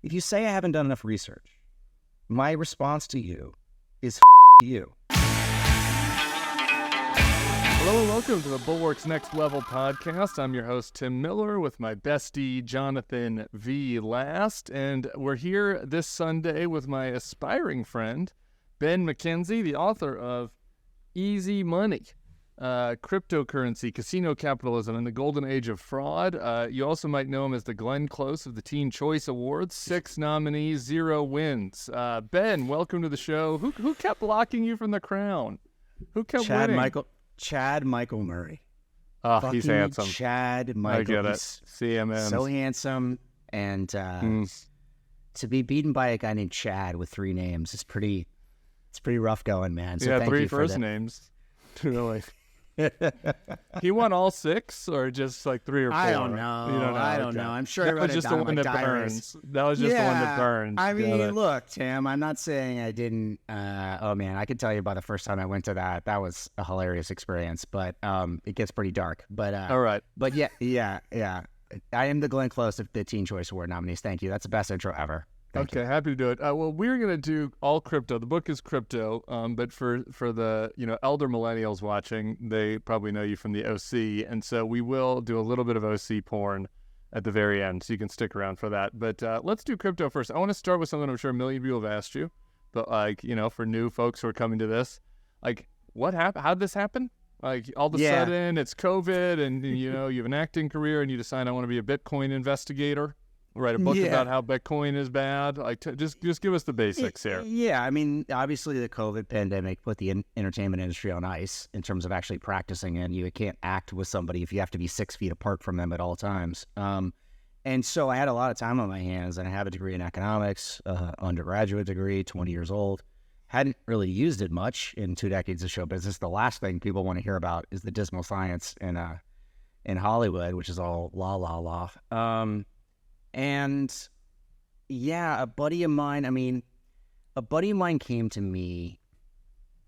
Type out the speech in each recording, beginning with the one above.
If you say I haven't done enough research, my response to you is you. Hello and welcome to the Bulwark's Next Level podcast. I'm your host, Tim Miller, with my bestie, Jonathan V. Last. And we're here this Sunday with my aspiring friend, Ben McKenzie, the author of Easy Money, Cryptocurrency, Casino Capitalism, and the Golden Age of Fraud. You also might know him as the Glenn Close of the Teen Choice Awards. 6 nominees, 0 wins. Ben, welcome to the show. Who kept blocking you from the crown? Who kept winning? Chad Michael Murray. Oh, Fucking he's handsome. Chad Michael. I get it. CMM. So handsome. And to be beaten by a guy named Chad with 3 names is pretty rough going, man. So thank 3 you for first that. names. Really. He won all 6 or just like 3 or 4? I don't know. You don't know. I don't know. I'm sure that he was wrote just it the down one in that my diaries. burns. That was just the one that burns. I mean, look, Tim, I'm not saying I didn't. Oh man, I can tell you about the first time I went to that. That was a hilarious experience, but it gets pretty dark. But all right. But yeah. I am the Glenn Close of the Teen Choice Award nominees. Thank you. That's the best intro ever. Thank you. Happy to do it. Well, we're going to do all crypto. The book is crypto, but for the elder millennials watching, they probably know you from the OC, and so we will do a little bit of OC porn at the very end, so you can stick around for that. But let's do crypto first. I want to start with something I'm sure a million people have asked you, but for new folks who are coming to this, what happened? How did this happen? All of a sudden, it's COVID, and you have an acting career, and you decide I want to be a Bitcoin investigator. Write a book about how Bitcoin is bad. Just give us the basics here. Yeah, I mean, obviously the COVID pandemic put the entertainment industry on ice in terms of actually practicing it. You can't act with somebody if you have to be 6 feet apart from them at all times. And so I had a lot of time on my hands, and I have a degree in economics, undergraduate degree, 20 years old. Hadn't really used it much in 2 decades of show business. The last thing people want to hear about is the dismal science in Hollywood, which is all la. And yeah, a buddy of mine came to me,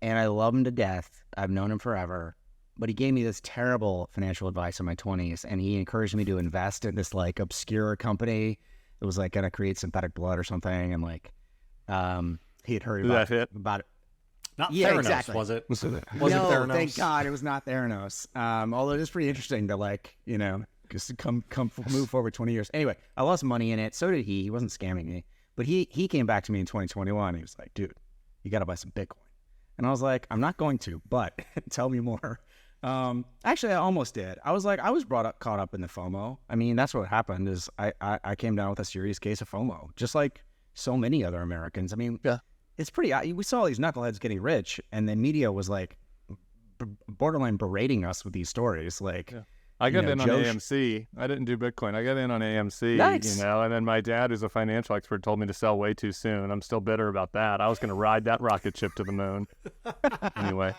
and I love him to death. I've known him forever, but he gave me this terrible financial advice in my 20s, and he encouraged me to invest in this obscure company that was going to create synthetic blood or something. And he had heard about it. Not yeah, Theranos, exactly. was it? Was it no, Theranos? Thank God it was not Theranos. Although it is pretty interesting to just move forward 20 years. Anyway, I lost money in it. So did he. He wasn't scamming me. But he came back to me in 2021. He was like, dude, you got to buy some Bitcoin. And I was like, I'm not going to, but tell me more. Actually, I almost did. I was caught up in the FOMO. I mean, that's what happened is I came down with a serious case of FOMO, just like so many other Americans. I mean, it's pretty, we saw all these knuckleheads getting rich, and the media was borderline berating us with these stories. I got in on AMC. I didn't do Bitcoin. I got in on AMC, nice. And then my dad, who's a financial expert, told me to sell way too soon. I'm still bitter about that. I was going to ride that rocket ship to the moon. Anyway.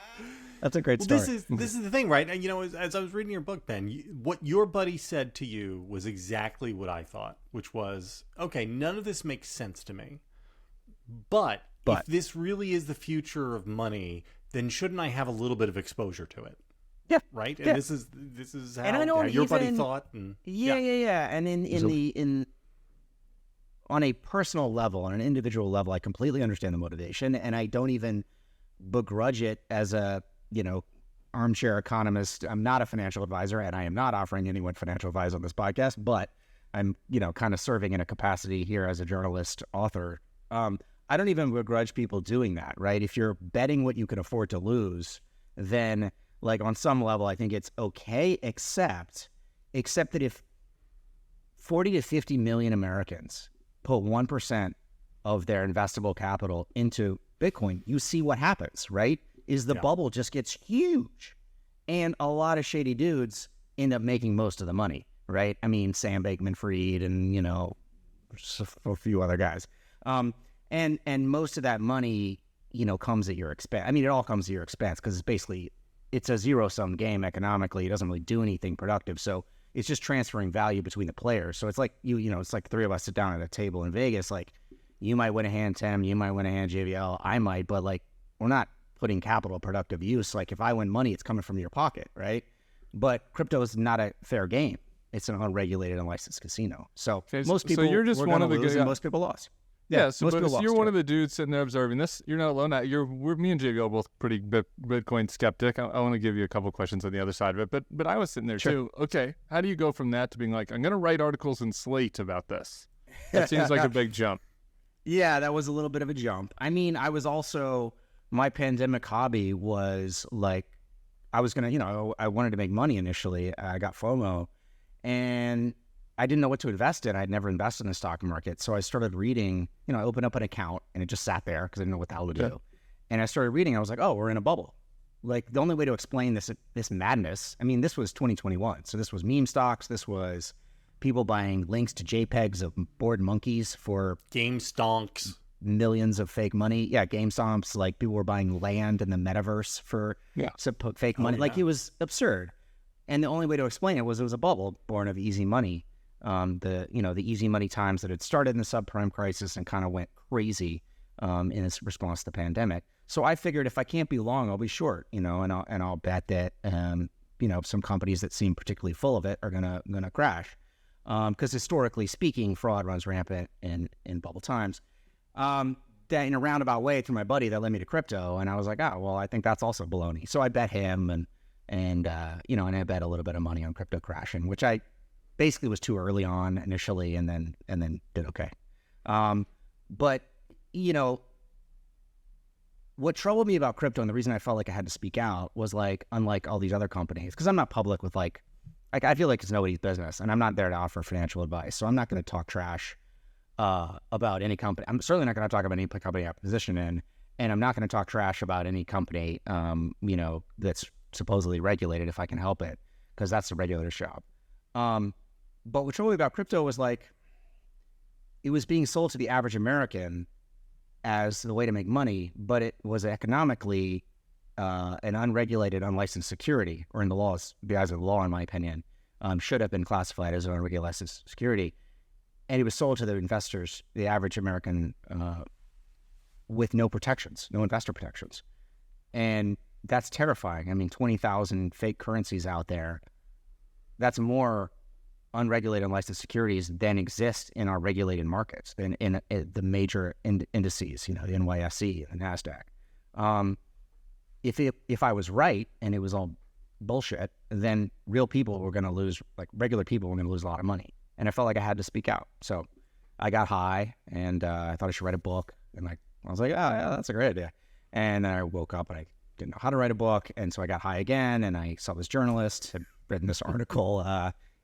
That's a great story. This is the thing, right? As I was reading your book, Ben, what your buddy said to you was exactly what I thought, which was, okay, none of this makes sense to me. But if this really is the future of money, then shouldn't I have a little bit of exposure to it? Yeah. Right? Yeah. And this is how, and I know how your buddy thought. And, yeah. And on a personal level, on an individual level, I completely understand the motivation, and I don't even begrudge it as a, armchair economist. I'm not a financial advisor, and I am not offering anyone financial advice on this podcast, but I'm, kind of serving in a capacity here as a journalist, author. I don't even begrudge people doing that, right? If you're betting what you can afford to lose, then on some level, I think it's okay, except that if 40 to 50 million Americans put 1% of their investable capital into Bitcoin, you see what happens, right? Is the bubble just gets huge, and a lot of shady dudes end up making most of the money, right? I mean, Sam Bankman-Fried and, a few other guys. And most of that money, comes at your expense. I mean, it all comes at your expense because it's a zero-sum game economically. It doesn't really do anything productive. So it's just transferring value between the players. So it's like, it's like 3 of us sit down at a table in Vegas. You might win a hand, Tim. You might win a hand, JVL. I might, but we're not putting capital productive use. If I win money, it's coming from your pocket, right? But crypto is not a fair game. it's an unregulated and licensed casino. So Okay, most people so you're just were one gonna of the lose, guys. and most people lost. Yeah, so, most people you're lost, one of the dudes sitting there observing this. You're not alone. Me and JVL are both pretty Bitcoin skeptic. I want to give you a couple questions on the other side of it, but I was sitting there too. Okay, how do you go from that to being like, I'm going to write articles in Slate about this? That seems like a big jump. Yeah, that was a little bit of a jump. I mean, I was also, my pandemic hobby was like, I was going to, I wanted to make money initially. I got FOMO, and I didn't know what to invest in. I'd never invested in the stock market. So I started reading, I opened up an account and it just sat there because I didn't know what the hell to do. And I started reading. I was like, oh, we're in a bubble. Like, the only way to explain this madness, I mean, this was 2021. So this was meme stocks. This was people buying links to JPEGs of bored monkeys for game stonks, millions of fake money. Yeah, game stomps. Like, people were buying land in the metaverse for some fake money. Like, it was absurd. And the only way to explain it was a bubble born of easy money. The easy money times that had started in the subprime crisis and kind of went crazy in its response to the pandemic. So I figured if I can't be long, I'll be short, and I'll bet that some companies that seem particularly full of it are gonna crash, because historically speaking, fraud runs rampant in bubble times. That in a roundabout way through my buddy that led me to crypto, and I was like, oh well, I think that's also baloney. So I bet him, and I bet a little bit of money on crypto crashing, which I basically was too early on initially, and then did okay. But what troubled me about crypto, and the reason I felt like I had to speak out, was like, unlike all these other companies, because I'm not public with like I feel like it's nobody's business, and I'm not there to offer financial advice, so I'm not going to talk trash about any company. I'm certainly not going to talk about any company I have a position in, and I'm not going to talk trash about any company that's supposedly regulated if I can help it, because that's the regulator's job. But what troubled me about crypto was like, it was being sold to the average American as the way to make money, but it was economically an unregulated, unlicensed security, or in the laws, the eyes of the law, in my opinion, should have been classified as an unregulated security. And it was sold to the investors, the average American, with no protections, no investor protections. And that's terrifying. I mean, 20,000 fake currencies out there. That's more unregulated and licensed securities than exist in our regulated markets, than in the major indices, the NYSE and the NASDAQ. If I was right and it was all bullshit, then real people were going to lose, like regular people were going to lose a lot of money. And I felt like I had to speak out. So I got high, and I thought I should write a book. And I was like, oh, yeah, that's a great idea. And then I woke up and I didn't know how to write a book. And so I got high again, and I saw this journalist had written this article,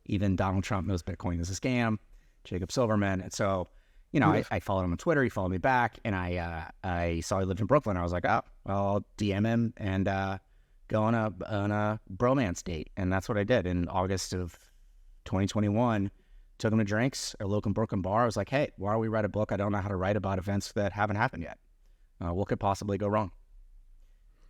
even Donald Trump knows Bitcoin is a scam, Jacob Silverman. And so, I followed him on Twitter. He followed me back, and I saw he lived in Brooklyn. I was like, oh, well, I'll DM him and go on a bromance date. And that's what I did in August of 2021. Took him to drinks at a local Brooklyn bar. I was like, hey, why don't we write a book? I don't know how to write about events that haven't happened yet. What could possibly go wrong?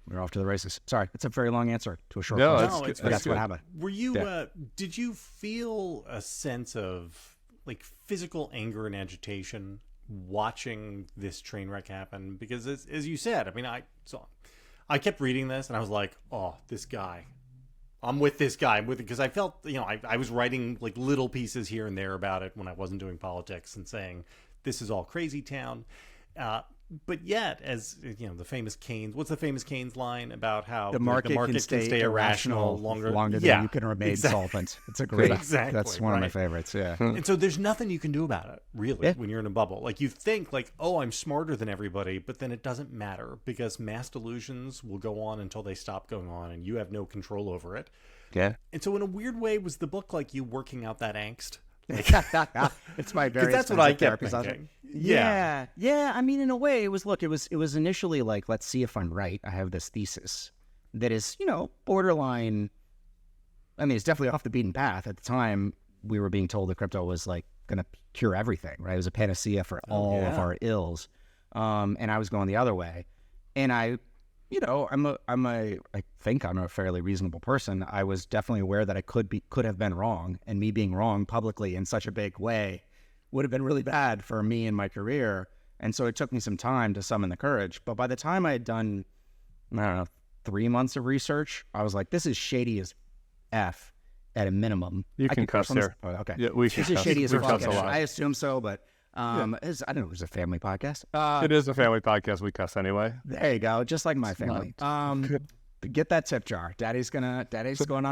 We're off to the races. Sorry, it's a very long answer to a short question. That's what happened. Were you? Did you feel a sense of like physical anger and agitation watching this train wreck happen? Because as you said, I mean, I kept reading this and I was like, oh, this guy. I'm with this guy, because I felt, I was writing like little pieces here and there about it when I wasn't doing politics and saying this is all crazy town. But yet, as the famous Keynes, what's the famous Keynes line about how the market can stay irrational longer than you can remain solvent? It's a great, that's one of my favorites. Yeah. And so there's nothing you can do about it, really, when you're in a bubble. Like, you think like, oh, I'm smarter than everybody, but then it doesn't matter, because mass delusions will go on until they stop going on, and you have no control over it. Yeah. And so in a weird way, was the book like you working out that angst? It's my very, that's what I kept thinking. Yeah. I mean, in a way, it was initially like, let's see if I'm right. I have this thesis that is, borderline. I mean, it's definitely off the beaten path. At the time, we were being told that crypto was like going to cure everything, right? It was a panacea for all of our ills. And I was going the other way. And I think I'm a fairly reasonable person. I was definitely aware that I could have been wrong, and me being wrong publicly in such a big way would have been really bad for me and my career. And so it took me some time to summon the courage. But by the time I had done, 3 months of research, I was like, this is shady as F. at a minimum. You I can cuss there. Oh, okay. Yeah, we can This is cuss. shady as We fuck. cuss a lot. I assume so, but I don't know. It's a family podcast. It is a family podcast. We cuss anyway. There you go. Just like my family. Get that tip jar. Daddy's going on a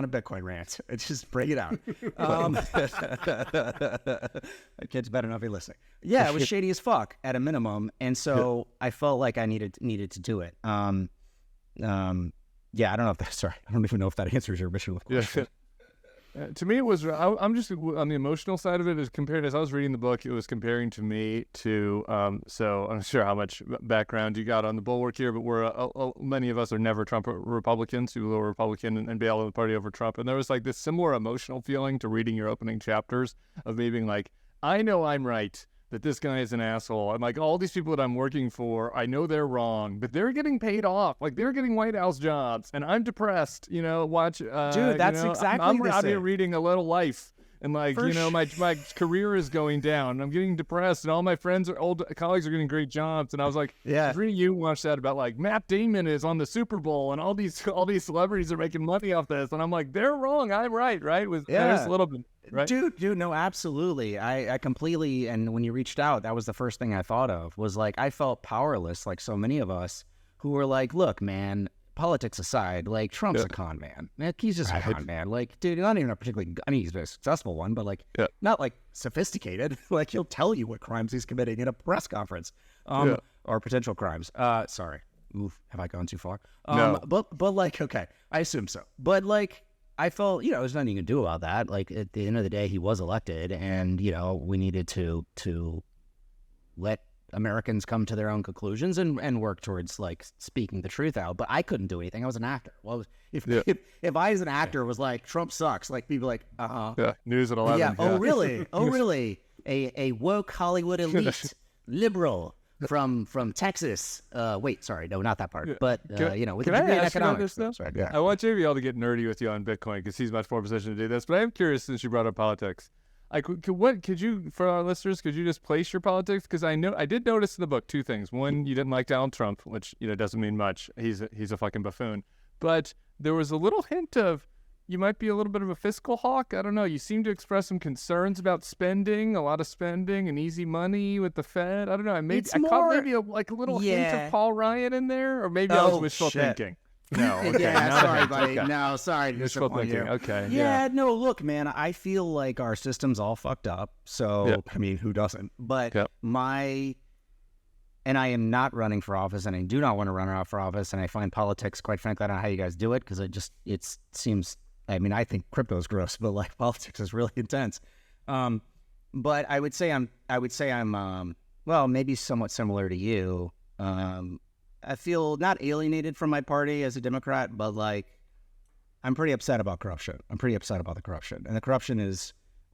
Bitcoin rant. Just bring it out. My kid's better not be listening. Yeah, it was shady as fuck at a minimum, and so I felt like I needed to do it. Yeah, I don't know if that. Sorry, I don't even know if that answers your original question. To me, it was. I'm just on the emotional side of it. Is compared as I was reading the book, it was comparing to me to. So I'm not sure how much background you got on the Bulwark here, but many of us are never Trump Republicans. People who are Republican and bail on the party over Trump, and there was like this similar emotional feeling to reading your opening chapters of me being like, I know I'm right, that this guy is an asshole. I'm like, all these people that I'm working for, I know they're wrong, but they're getting paid off. Like, they're getting White House jobs, and I'm depressed. Dude, that's exactly I'm the out here same. reading A Little Life, and like, my career is going down, and I'm getting depressed, and all my old colleagues are getting great jobs, and I was like, I was reading you watch that about like Matt Damon is on the Super Bowl, and all these celebrities are making money off this, and I'm like, they're wrong, I'm right? With there's a little bit. Right? Dude, no, absolutely. I completely, and when you reached out, that was the first thing I thought of, was like, I felt powerless, like so many of us who were like, look, man, politics aside, like, Trump's a con man. Like, he's just a con man. Like, dude, not even a particularly, I mean, he's a successful one, but like, not like sophisticated. Like, he'll tell you what crimes he's committing in a press conference, or potential crimes. Sorry. Oof, have I gone too far? No. But like, okay, I assume so. But like, I felt, there's nothing you can do about that. Like, at the end of the day, he was elected, and, we needed to let Americans come to their own conclusions and work towards, like, speaking the truth out. But I couldn't do anything. I was an actor. Well, if I, as an actor, was like, Trump sucks, like, people like, Yeah, news at 11. Yeah, oh, really? Oh, really? A woke Hollywood elite liberal from Texas. Wait, sorry, no, not that part. But with a degree in economics. Right, I want JVL to get nerdy with you on Bitcoin because he's much more positioned to do this. But I am curious, since you brought up politics, like, could you, for our listeners, could you just place your politics? Because I did notice in the book two things. One, you didn't like Donald Trump, which doesn't mean much. He's a fucking buffoon. But there was a little hint of, you might be a little bit of a fiscal hawk. I don't know. You seem to express some concerns about spending, a lot of spending and easy money with the Fed. I don't know. I caught maybe a little hint of Paul Ryan in there, or maybe I was wishful thinking. No, okay. Sorry, buddy. Okay. No, sorry to wishful disappoint thinking. you. Okay. Yeah, no, look, man, I feel like our system's all fucked up. So, I mean, who doesn't? But and I am not running for office, and I do not want to run for office, and I find politics, quite frankly, I don't know how you guys do it, because it seems, I mean, I think crypto is gross, but like politics is really intense. But I would say I'm well, maybe somewhat similar to you. I feel not alienated from my party as a Democrat, but like, I'm pretty upset about corruption. I'm pretty upset about the corruption, and the corruption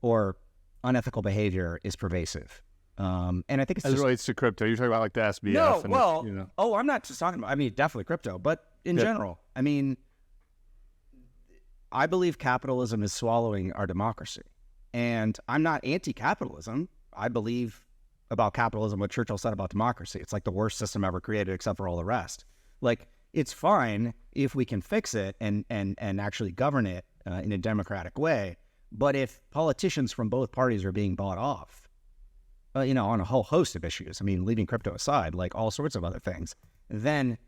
or unethical behavior is pervasive. And I think it's as it relates to crypto. You're talking about like the SBF. I'm not just talking about, I mean, definitely crypto, but in general, I mean, I believe capitalism is swallowing our democracy, and I'm not anti-capitalism. I believe about capitalism what Churchill said about democracy. It's like the worst system ever created, except for all the rest. Like, it's fine if we can fix it and actually govern it in a democratic way. But if politicians from both parties are being bought off, on a whole host of issues, I mean, leaving crypto aside, like all sorts of other things, then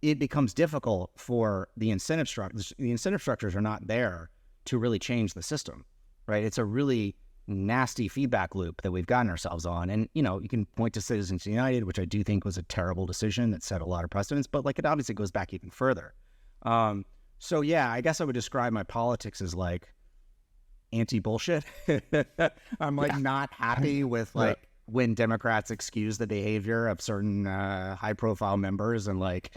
it becomes difficult for the incentive structures. The incentive structures are not there to really change the system, right? It's a really nasty feedback loop that we've gotten ourselves on. And, you can point to Citizens United, which I do think was a terrible decision that set a lot of precedents, but like, it obviously goes back even further. So yeah, I guess I would describe my politics as like anti-bullshit. I'm like not happy with like when Democrats excuse the behavior of certain high profile members, and like,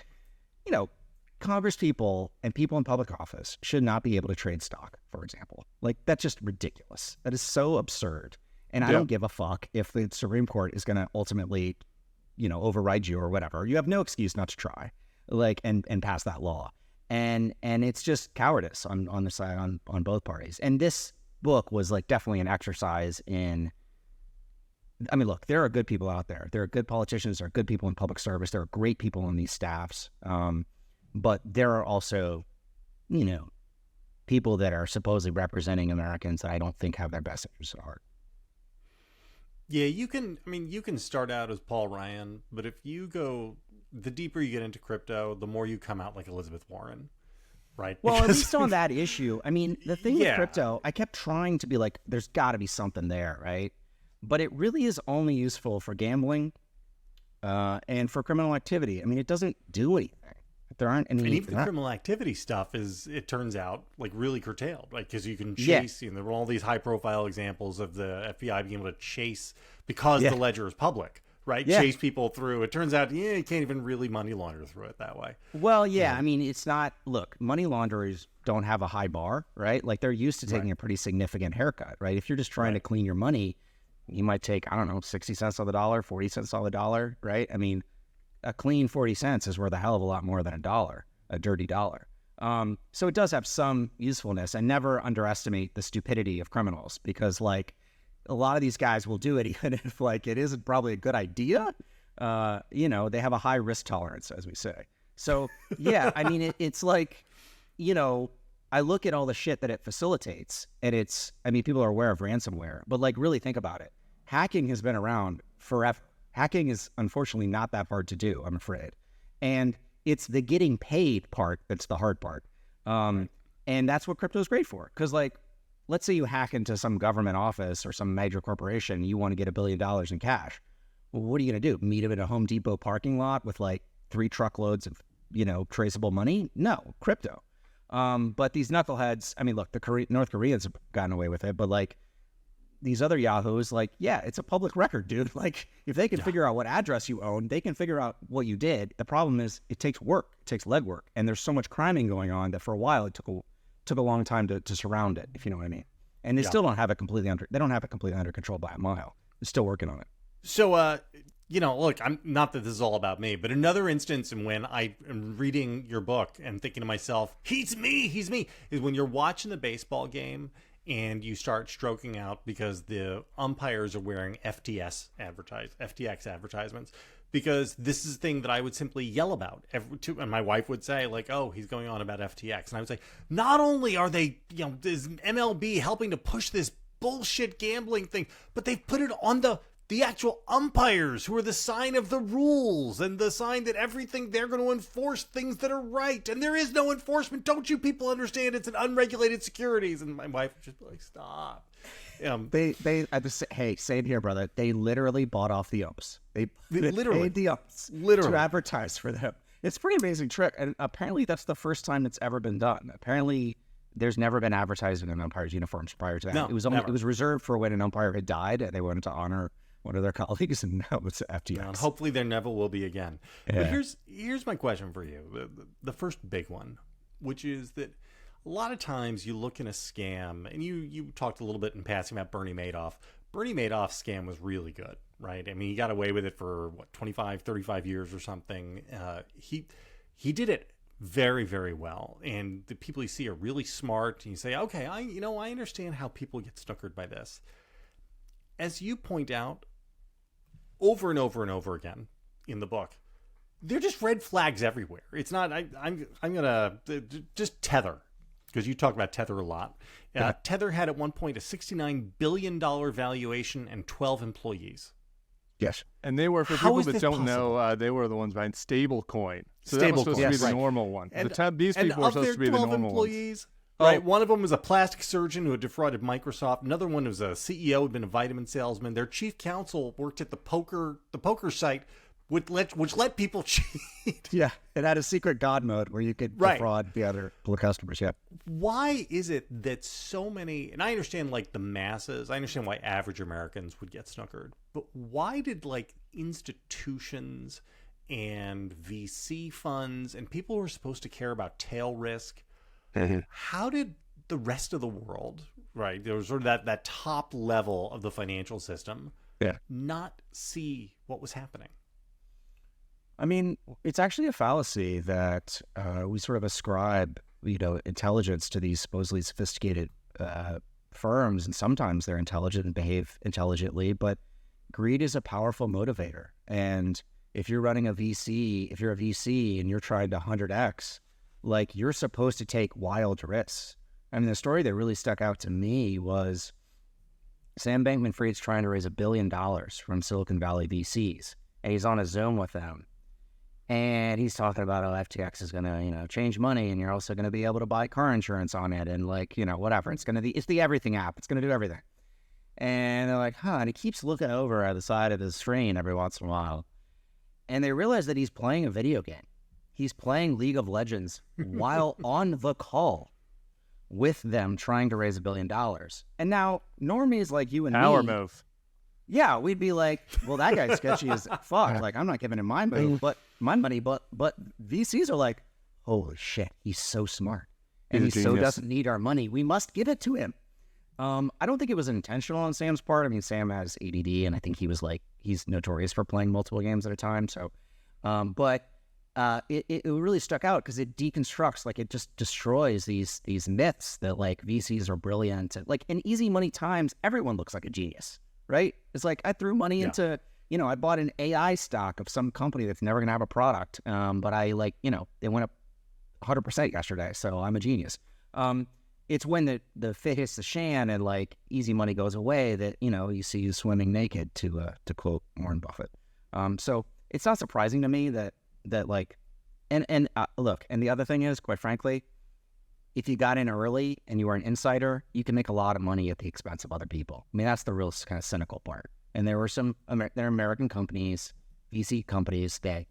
Congress people and people in public office should not be able to trade stock, for example. Like, that's just ridiculous. That is so absurd. And I don't give a fuck if the Supreme Court is going to ultimately, override you or whatever. You have no excuse not to try, like, and pass that law. And it's just cowardice on the side, on both parties. And this book was like definitely an exercise in, I mean, look, there are good people out there. There are good politicians. There are good people in public service. There are great people in these staffs. But there are also, people that are supposedly representing Americans that I don't think have their best interests at heart. Yeah, you can start out as Paul Ryan, but if you go, the deeper you get into crypto, the more you come out like Elizabeth Warren, right? Well, at least on that issue. I mean, the thing with crypto, I kept trying to be like, there's got to be something there, right? But it really is only useful for gambling and for criminal activity. I mean, it doesn't do anything. There aren't any. And even the criminal activity stuff is, it turns out, like really curtailed, right? Because you can chase, there were all these high profile examples of the FBI being able to chase because the ledger is public, right? Chase people through. It turns out, you can't even really money launder through it that way. Well, I mean, it's not, look, money launderers don't have a high bar, right? Like they're used to taking a pretty significant haircut, right? If you're just trying to clean your money, you might take, I don't know, 60 cents on the dollar, 40 cents on the dollar, right? I mean, a clean 40 cents is worth a hell of a lot more than a dirty dollar. So it does have some usefulness, and never underestimate the stupidity of criminals, because like a lot of these guys will do it even if like it isn't probably a good idea. They have a high risk tolerance, as we say. So I mean, it's like, I look at all the shit that it facilitates, and people are aware of ransomware, but like really think about it. Hacking has been around forever. Hacking is unfortunately not that hard to do, I'm afraid. And it's the getting paid part that's the hard part. And that's what crypto is great for. Because like, let's say you hack into some government office or some major corporation, you want to get $1 billion in cash. Well, what are you going to do? Meet them in a Home Depot parking lot with like 3 truckloads of, traceable money? No, crypto. But these knuckleheads, I mean, look, North Koreans have gotten away with it, but like, these other yahoos, like, it's a public record, dude. Like, if they can figure out what address you own, they can figure out what you did. The problem is it takes work. It takes legwork. And there's so much criming going on that for a while it took a long time to surround it, if you know what I mean. And they still don't have it completely under control by a mile. They're still working on it. So, look, I'm not that this is all about me, but another instance in when I am reading your book and thinking to myself, he's me, is when you're watching the baseball game and you start stroking out because the umpires are wearing FTX advertisements, because this is a thing that I would simply yell about. And my wife would say, like, oh, he's going on about FTX. And I would say, not only are they, is MLB helping to push this bullshit gambling thing, but they've put it on the actual umpires, who are the sign of the rules and the sign that everything they're going to enforce things that are right. And there is no enforcement. Don't you people understand? It's an unregulated securities. And my wife would just be like, stop. Hey, same here, brother. They literally bought off the umps. They literally paid the umps to advertise for them. It's a pretty amazing trick. And apparently that's the first time it's ever been done. Apparently there's never been advertising in umpires' uniforms prior to that. No, it was reserved for when an umpire had died and they wanted to honor one of their colleagues, and now it's FTX. And hopefully there never will be again. Yeah. But here's my question for you. The first big one, which is that a lot of times you look in a scam, and you talked a little bit in passing about Bernie Madoff. Bernie Madoff's scam was really good, right? I mean, he got away with it for 25, 35 years or something. He did it very, very well. And the people you see are really smart, and you say, okay, I understand how people get snookered by this. As you point out, over and over and over again in the book, they're just red flags everywhere. It's not, I'm gonna just Tether, because you talk about Tether a lot. Tether had at one point a $69 billion valuation and 12 employees. Yes. And they were, for people that don't know, they were the ones behind stablecoin. So that was supposed to be the normal one. And, these people were supposed to be the normal employees, ones. Right, one of them was a plastic surgeon who had defrauded Microsoft. Another one was a CEO who had been a vitamin salesman. Their chief counsel worked at the poker site, which let people cheat. Yeah, it had a secret God mode where you could defraud the other customers. Yeah. Why is it that so many? And I understand like the masses. I understand why average Americans would get snookered, but why did like institutions and VC funds and people who are supposed to care about tail risk? How did the rest of the world, right, there was sort of that top level of the financial system, not see what was happening? I mean, it's actually a fallacy that we sort of ascribe, intelligence to these supposedly sophisticated firms, and sometimes they're intelligent and behave intelligently, but greed is a powerful motivator. And if you're running a VC, if you're a VC and you're trying to 100x, like, you're supposed to take wild risks. I mean, the story that really stuck out to me was Sam Bankman-Fried's trying to raise $1 billion from Silicon Valley VCs, and he's on a Zoom with them. And he's talking about, oh, FTX is going to, change money, and you're also going to be able to buy car insurance on it, and whatever. It's the everything app. It's going to do everything. And they're like, and he keeps looking over at the side of his screen every once in a while. And they realize that he's playing a video game. He's playing League of Legends while on the call with them trying to raise $1 billion. And now, normies like you and Power me... move. Yeah, we'd be like, well, that guy's sketchy as fuck. Like, I'm not giving him my money, but VCs are like, holy shit, he's so smart. And he so doesn't need our money. We must give it to him. I don't think it was intentional on Sam's part. I mean, Sam has ADD, and I think he's notorious for playing multiple games at a time. So, it really stuck out because it deconstructs, like, it just destroys these myths that, like, VCs are brilliant. Like, in easy money times, everyone looks like a genius. Right? It's like I threw money into, I bought an AI stock of some company that's never going to have a product. But they went up 100% yesterday. So I'm a genius. It's when the fit hits the shan and like easy money goes away that, you see you swimming naked to quote Warren Buffett. So it's not surprising to me that like, look, and the other thing is, quite frankly, if you got in early and you were an insider, you can make a lot of money at the expense of other people. I mean, that's the real kind of cynical part. And there were there are American companies, VC companies that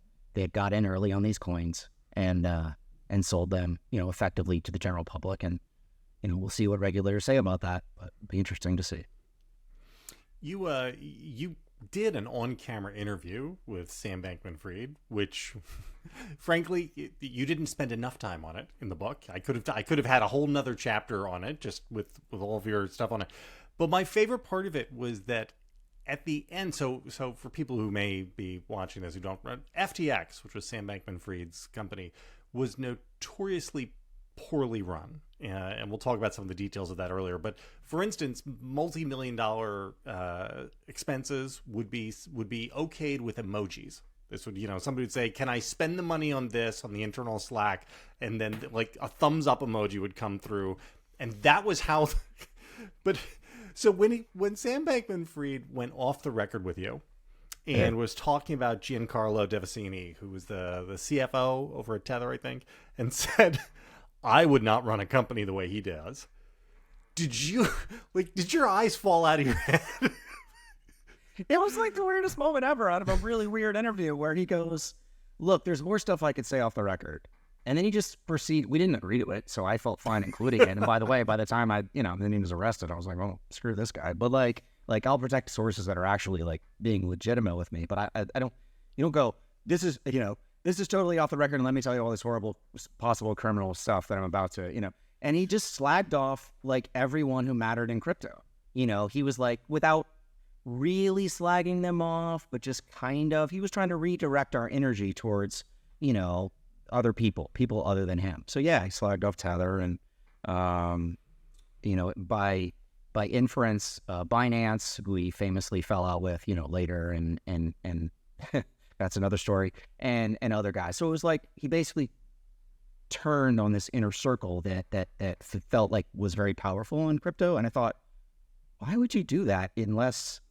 got in early on these coins and sold them, effectively to the general public. And, we'll see what regulators say about that, but it'll be interesting to see. You did an on-camera interview with Sam Bankman-Fried, which, frankly, you didn't spend enough time on it in the book. I could have had a whole nother chapter on it, just with all of your stuff on it. But my favorite part of it was that at the end, so for people who may be watching this who don't run, FTX, which was Sam Bankman-Fried's company, was notoriously poorly run. And we'll talk about some of the details of that earlier. But for instance, multi-million-dollar expenses would be okayed with emojis. This would, somebody would say, "Can I spend the money on this on the internal Slack?" And then like a thumbs up emoji would come through, and that was how. But so when Sam Bankman-Fried went off the record with you and was talking about Giancarlo Devasini, who was the CFO over at Tether, I think, and said, I would not run a company the way he does. Did your eyes fall out of your head? It was like the weirdest moment ever out of a really weird interview where he goes, look, there's more stuff I could say off the record. And then he just proceeded. We didn't agree to it, so I felt fine including it. And by the way, by the time then he was arrested, I was like, well, screw this guy. But like I'll protect sources that are actually like being legitimate with me. But I don't, go, this is totally off the record, and let me tell you all this horrible possible criminal stuff that I'm about to, And he just slagged off like everyone who mattered in crypto. He was like, without really slagging them off, but just kind of, he was trying to redirect our energy towards, other people other than him. So yeah, he slagged off Tether and, by inference, Binance, who he famously fell out with, later, and that's another story, and other guys. So it was like he basically turned on this inner circle that felt like was very powerful in crypto. And I thought, why would you do that unless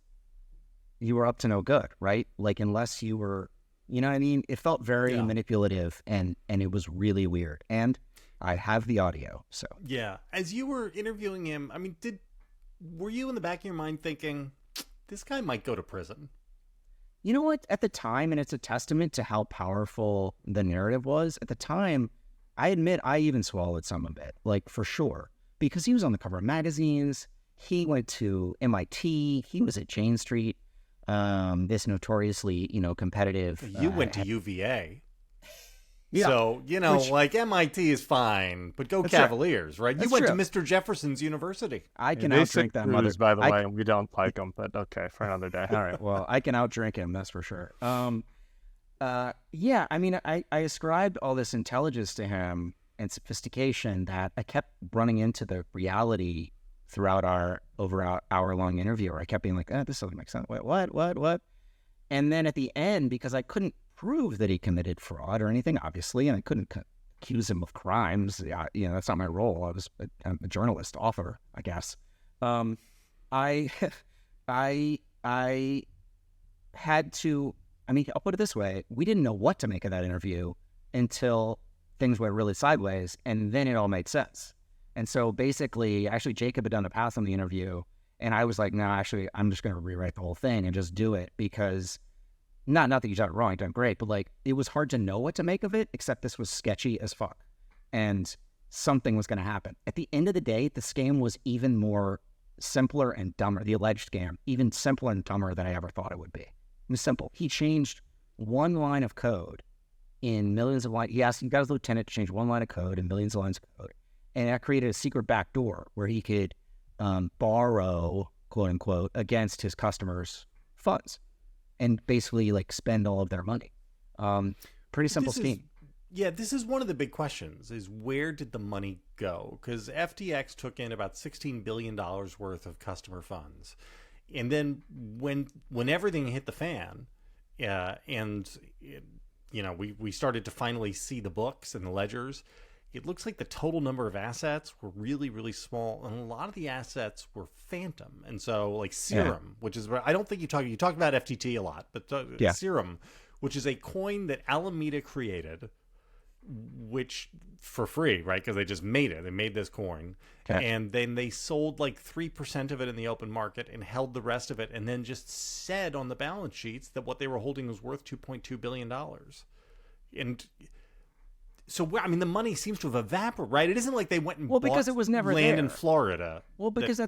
you were up to no good, right? Like unless you were, it felt very manipulative, and it was really weird. And I have the audio, so. Yeah. As you were interviewing him, I mean, were you in the back of your mind thinking, this guy might go to prison? You know what? At the time, and it's a testament to how powerful the narrative was, at the time, I admit I even swallowed some of it, like for sure, because he was on the cover of magazines. He went to MIT. He was at Jane Street, this notoriously, competitive. You went to UVA. Yeah. So, like MIT is fine, but go Cavaliers, right? You went to Mr. Jefferson's University. I can outdrink that mother. By the way, we don't like them, but okay, for another day. All right, well, I can outdrink him, that's for sure. Yeah, I mean, I ascribed all this intelligence to him and sophistication that I kept running into the reality throughout our hour-long interview, where I kept being like, this doesn't make sense. Wait, what? And then at the end, because I couldn't prove that he committed fraud or anything, obviously, and I couldn't accuse him of crimes. Yeah, that's not my role. I'm a journalist, author, I guess. I had to. I mean, I'll put it this way: we didn't know what to make of that interview until things went really sideways, and then it all made sense. And so basically, actually, Jacob had done a pass on the interview, and I was like, no, actually, I'm just going to rewrite the whole thing and just do it, because not that you done it wrong, you've done great, but like, it was hard to know what to make of it, except this was sketchy as fuck, and something was going to happen. At the end of the day, the scam was even more simpler and dumber, the alleged scam, even simpler and dumber than I ever thought it would be. It was simple. He changed one line of code in millions of lines. He got his lieutenant to change one line of code in millions of lines of code. And that created a secret backdoor where he could borrow, quote unquote, against his customers' funds and basically like spend all of their money. Pretty simple scheme. This is one of the big questions, is where did the money go? Because FTX took in about $16 billion worth of customer funds. And then when everything hit the fan, we started to finally see the books and the ledgers, it looks like the total number of assets were really, really small, and a lot of the assets were phantom. And so, like Serum, which is, I don't think you talked about FTT a lot, but Serum, which is a coin that Alameda created, which for free, right? Because they just made it. They made this coin, and then they sold like 3% of it in the open market and held the rest of it, and then just said on the balance sheets that what they were holding was worth $2.2 billion. And so, I mean, the money seems to have evaporated, right? It isn't like they went and bought because it was never land there in Florida. Well, because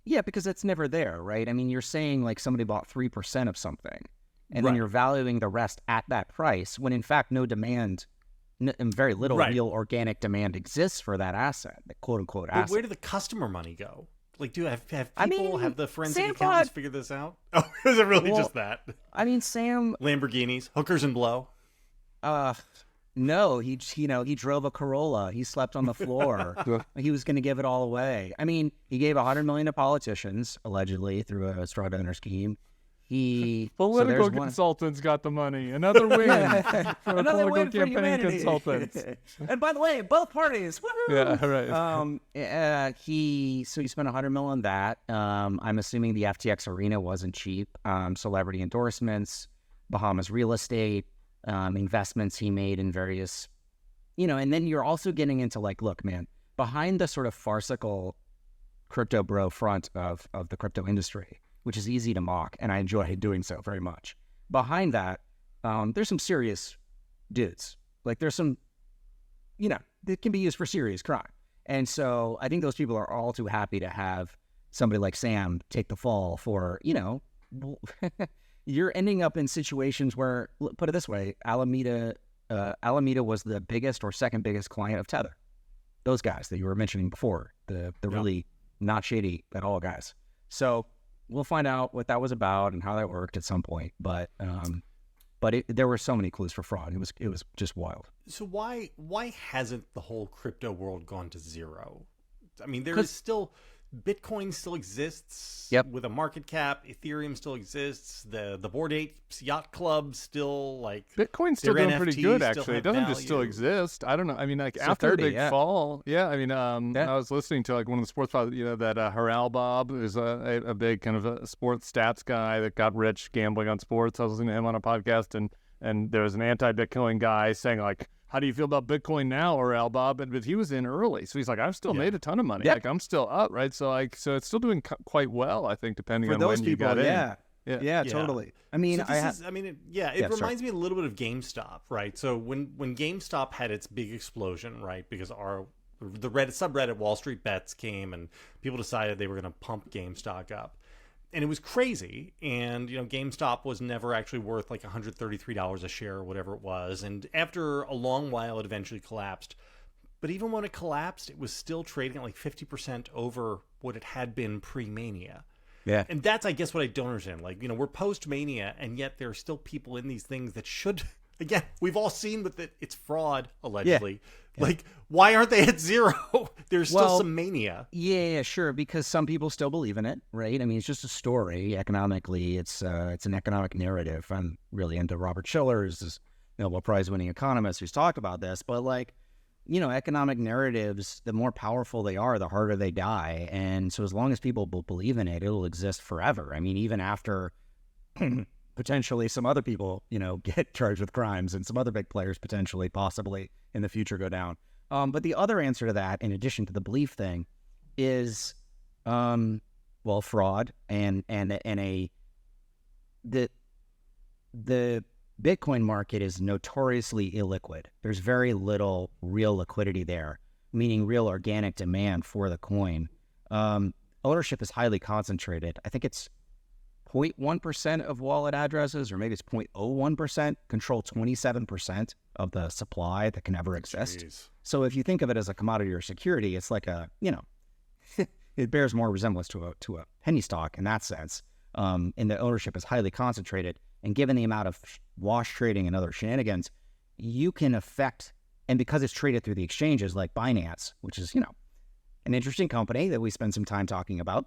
because it's never there, right? I mean, you're saying like somebody bought 3% of something, and then you're valuing the rest at that price, when in fact no demand, very little real organic demand exists for that asset, the quote unquote asset. But where did the customer money go? Like, do have people have the forensic accountants figure this out? Oh, is it really just that? I mean, Sam, Lamborghinis, hookers and blow. No, he drove a Corolla. He slept on the floor. He was going to give it all away. I mean, he gave $100 million to politicians, allegedly, through a straw donor scheme. Political consultants got the money. Another win for another political campaign consultants. And by the way, both parties. Woo-hoo! Yeah, right. He spent $100 million on that. I'm assuming the FTX arena wasn't cheap. Celebrity endorsements, Bahamas real estate, investments he made in various, and then you're also getting into like, look, man, behind the sort of farcical crypto bro front of the crypto industry, which is easy to mock, and I enjoy doing so very much. Behind that, there's some serious dudes. Like there's some, that can be used for serious crime. And so I think those people are all too happy to have somebody like Sam take the fall for, you're ending up in situations where, put it this way, Alameda was the biggest or second biggest client of Tether. Those guys that you were mentioning before, the really not shady at all guys. So we'll find out what that was about and how that worked at some point. But there were so many clues for fraud. It was just wild. So why hasn't the whole crypto world gone to zero? I mean, there is still Bitcoin still exists with a market cap. Ethereum still exists. The Bored Apes Yacht Club still Bitcoin's still doing pretty good. Actually, it doesn't just still exist. I don't know. I mean, like still after 30, the big fall, I mean, I was listening to like one of the sports that Haral Bob is a big kind of a sports stats guy that got rich gambling on sports. I was listening to him on a podcast, and there was an anti-Bitcoin guy saying like, how do you feel about Bitcoin now, or Al Bob? But he was in early, so he's like, I've still made a ton of money. Like I'm still up, right? So it's still doing quite well, I think, depending on when you got in. Yeah, totally. I mean, it reminds me a little bit of GameStop, right? So when GameStop had its big explosion, right? Because the subreddit Wall Street Bets came, and people decided they were going to pump GameStop up. And it was crazy, and GameStop was never actually worth like $133 a share or whatever it was. And after a long while, it eventually collapsed. But even when it collapsed, it was still trading at like 50% over what it had been pre-Mania. Yeah. And that's, I guess, what I don't understand. Like, we're post-Mania, and yet there are still people in these things that should... Again, we've all seen with it, it's fraud, allegedly. Yeah. Like, why aren't they at zero? There's still some mania. Yeah, sure, because some people still believe in it, right? I mean, it's just a story. Economically, it's an economic narrative. I'm really into Robert Shiller's Nobel Prize-winning economist who's talked about this. But, like, economic narratives, the more powerful they are, the harder they die. And so as long as people believe in it, it'll exist forever. I mean, even after potentially some other people, get charged with crimes and some other big players potentially, possibly in the future go down. But the other answer to that, in addition to the belief thing, is, fraud the Bitcoin market is notoriously illiquid. There's very little real liquidity there, meaning real organic demand for the coin. Ownership is highly concentrated. I think it's 0.1% of wallet addresses, or maybe it's 0.01%, control 27% of the supply that can ever exist. Jeez. So if you think of it as a commodity or security, it's like it bears more resemblance to a penny stock in that sense. And the ownership is highly concentrated. And given the amount of wash trading and other shenanigans, you can affect, and because it's traded through the exchanges like Binance, which is, an interesting company that we spend some time talking about,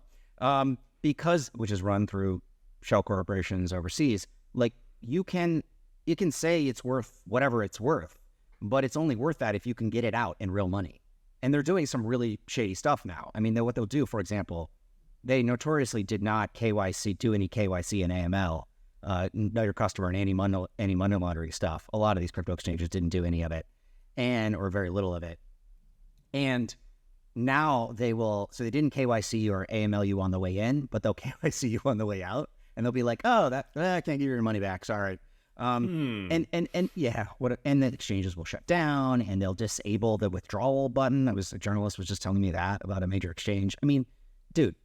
which is run through shell corporations overseas, like you can say it's worth whatever it's worth, but it's only worth that if you can get it out in real money. And they're doing some really shady stuff now. I mean, what they'll do, for example, they notoriously did not do any KYC and AML, know your customer, and any money laundering stuff. A lot of these crypto exchanges didn't do any of it, or very little of it. And now they will, so they didn't KYC or AML you on the way in, but they'll KYC you on the way out, and they'll be like, oh, I can't give you your money back, sorry. And the exchanges will shut down, and they'll disable the withdrawal button. A journalist was just telling me that about a major exchange. I mean, dude,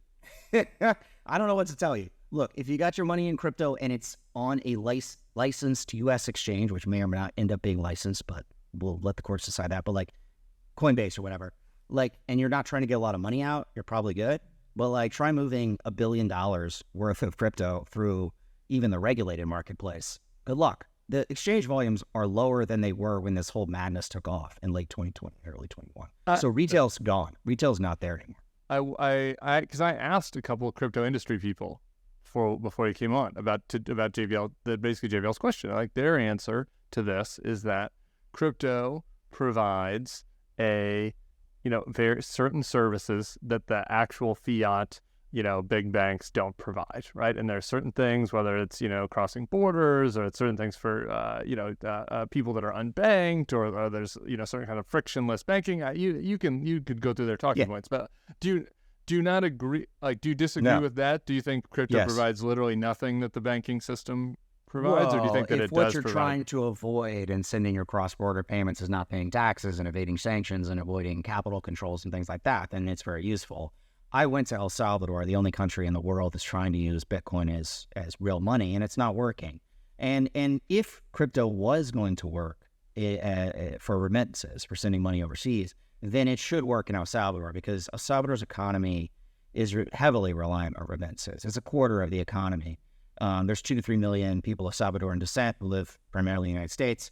I don't know what to tell you. Look, if you got your money in crypto and it's on a licensed U.S. exchange, which may or may not end up being licensed, but we'll let the courts decide that, but like Coinbase or whatever, and you're not trying to get a lot of money out, you're probably good. But try moving $1 billion worth of crypto through even the regulated marketplace. Good luck. The exchange volumes are lower than they were when this whole madness took off in late 2020, early 21. So retail's gone. Retail's not there anymore. Because I asked a couple of crypto industry people before he came on about JVL, basically JVL's question. Their answer to this is that crypto provides very certain services that the actual fiat, big banks don't provide, right? And there are certain things, whether it's, crossing borders, or it's certain things for, people that are unbanked, or there's, certain kind of frictionless banking. You could go through their talking points, but do you not agree? Do you disagree with that? Do you think crypto provides literally nothing that the banking system provides, or do you think that it does provide? If what you're trying to avoid in sending your cross-border payments is not paying taxes and evading sanctions and avoiding capital controls and things like that, then it's very useful. I went to El Salvador, the only country in the world that's trying to use Bitcoin as real money, and it's not working. And if crypto was going to work for remittances, for sending money overseas, then it should work in El Salvador, because El Salvador's economy is heavily reliant on remittances. It's a quarter of the economy. There's 2 to 3 million people of Salvadoran descent who live primarily in the United States.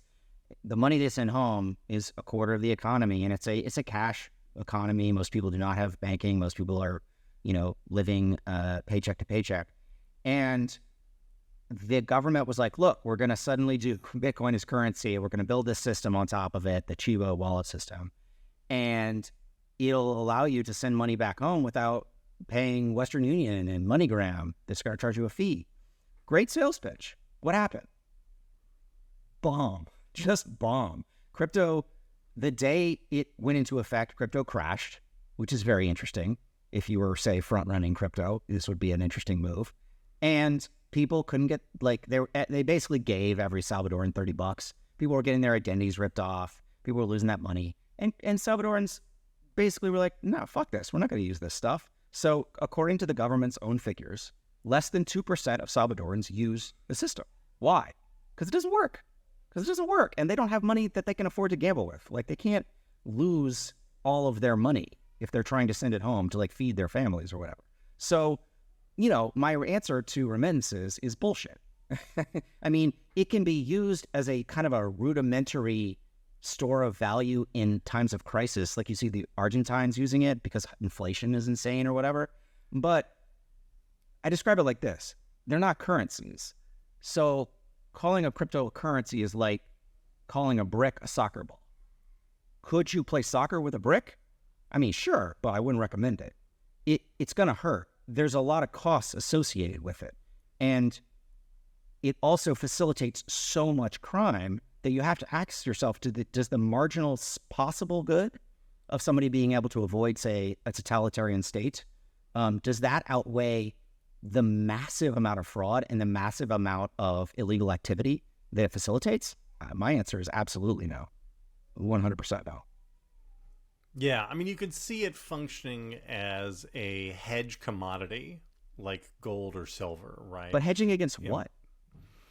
The money they send home is a quarter of the economy, and it's a cash economy. Most people do not have banking. Most people are, living paycheck to paycheck. And the government was like, look, we're going to suddenly do Bitcoin as currency. We're going to build this system on top of it, the Chivo wallet system. And it'll allow you to send money back home without paying Western Union and MoneyGram. That's going to charge you a fee. Great sales pitch. What happened? Bomb. Just bomb. Crypto, the day it went into effect, crypto crashed, which is very interesting. If you were, say, front-running crypto, this would be an interesting move. And people couldn't get, they basically gave every Salvadoran $30. People were getting their identities ripped off. People were losing that money. And Salvadorans basically were like, no, fuck this. We're not going to use this stuff. So according to the government's own figures, less than 2% of Salvadorans use the system. Why? Because it doesn't work. And they don't have money that they can afford to gamble with. They can't lose all of their money if they're trying to send it home to feed their families or whatever. So, my answer to remittances is bullshit. I mean, it can be used as a kind of a rudimentary store of value in times of crisis. You see the Argentines using it because inflation is insane or whatever. But I describe it like this. They're not currencies. So calling a cryptocurrency is like calling a brick a soccer ball. Could you play soccer with a brick? I mean, sure, but I wouldn't recommend it. It's going to hurt. There's a lot of costs associated with it. And it also facilitates so much crime that you have to ask yourself, does the marginal possible good of somebody being able to avoid, say, a totalitarian state, does that outweigh the massive amount of fraud and the massive amount of illegal activity that it facilitates? My answer is absolutely no. 100% no. Yeah, I mean, you could see it functioning as a hedge commodity like gold or silver, right? But hedging against what?